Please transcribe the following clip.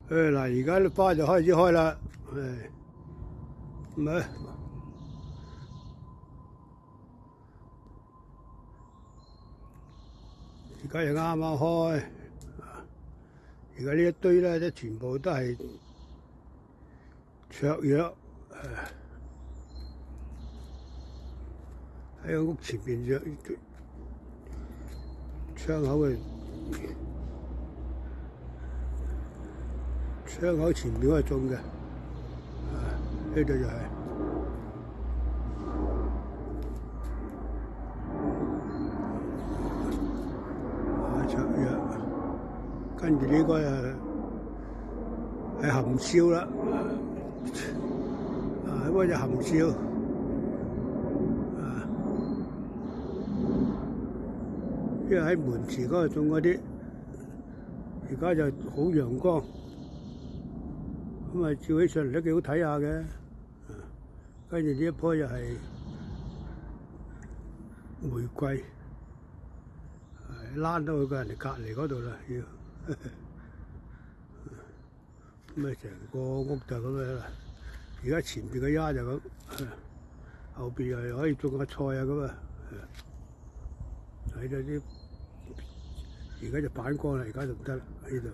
嗱，而家啲花就開始開啦，咁啊，而家就啱啱開，而家呢一堆咧，都全部都係雀藥，喺個屋前邊窗口前面嗰度種嘅，呢度就係。雀藥，跟住呢個係含笑啦，呢個就含笑，因為喺門前嗰度種嗰啲，而家就好陽光，咁啊照起上嚟都幾好睇下嘅。跟住呢一棵又係玫瑰。躝到去個人哋隔離嗰度啦，要咁啊！成個屋就咁樣啦。而家前邊嘅丫就咁，後邊又可以種下菜啊咁啊。睇到啲，而家就反光啦，而家就唔得啦呢度。